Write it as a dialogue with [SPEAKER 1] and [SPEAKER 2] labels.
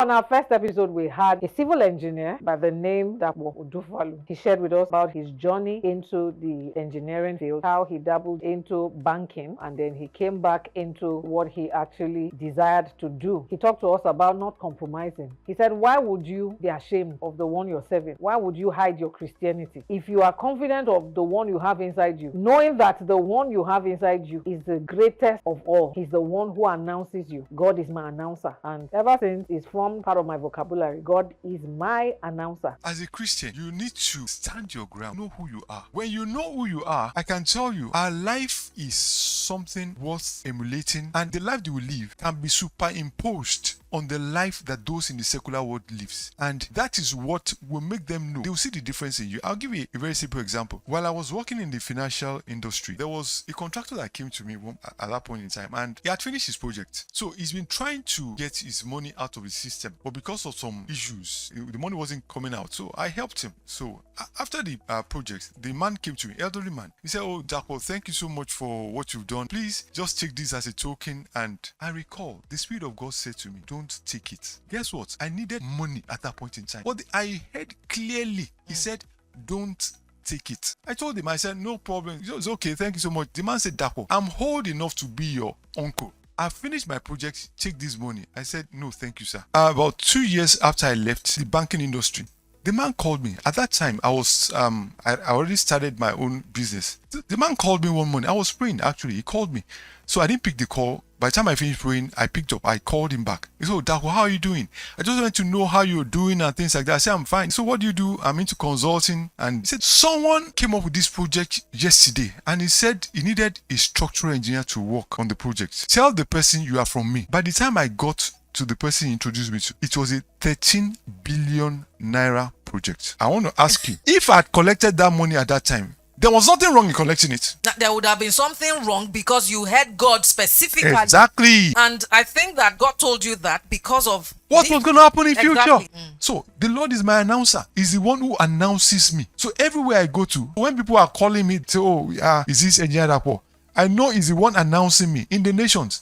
[SPEAKER 1] On our first episode, we had a civil engineer by the name Dapo Odufalu. He shared with us about his journey into the engineering field, how he dabbled into banking, and then he came back into what he actually desired to do. He talked to us about not compromising. He said, why would you be ashamed of the one you're serving? Why would you hide your Christianity? If you are confident of the one you have inside you, knowing that the one you have inside you is the greatest of all, he's the one who announces you. God is my announcer. And ever since, it's formed part of my vocabulary. God is my announcer.
[SPEAKER 2] As a Christian, you need to stand your ground, know who you are. When you know who you are, I can tell you, our life is something worth emulating, and the life that we live can be superimposed on the life that those in the secular world lives. And that is what will make them know. They will see the difference in you. I'll give you a very simple example. While I was working in the financial industry, there was a contractor that came to me at that point in time, and he had finished his project. So he's been trying to get his money out of the system, but because of some issues, the money wasn't coming out. So I helped him. So after the project, the man came to me, elderly man. He said, "Oh, Dapo, thank you so much for what you've done. Please just take this as a token." And I recall the Spirit of God said to me, "Don't take it." Guess what? I needed money at that point in time, but I heard clearly he said, "Don't take it." I told him, I said, "No problem. It's okay. Thank you so much." The man said, "Dapo, I'm old enough to be your uncle. I finished my project. Take this money." I said, "No, thank you, sir." About 2 years after I left the banking industry, the man called me. At that time, I already started my own business. The man called me one morning. I was praying, actually. He called me. So I didn't pick the call. By the time I finished praying, I picked up. I called him back. He said, "Oh, Dapo, how are you doing? I just wanted to know how you're doing and things like that." I said, "I'm fine." "So what do you do?" "I'm into consulting." And he said, "Someone came up with this project yesterday, and he said he needed a structural engineer to work on the project. Tell the person you are from me." By the time I got to the person he introduced me to, it was a 13 billion naira project. I want to ask you, if I had collected that money at that time, there was nothing wrong in collecting it.
[SPEAKER 3] There would have been something wrong because you heard God specifically.
[SPEAKER 2] Exactly.
[SPEAKER 3] And I think that God told you that because of
[SPEAKER 2] what was going to happen in future.
[SPEAKER 3] Exactly.
[SPEAKER 2] So the Lord is my announcer. He's the one who announces me. So everywhere I go to, when people are calling me, say, "Oh, is this engineer Dapo?" I know he's the one announcing me in the nations.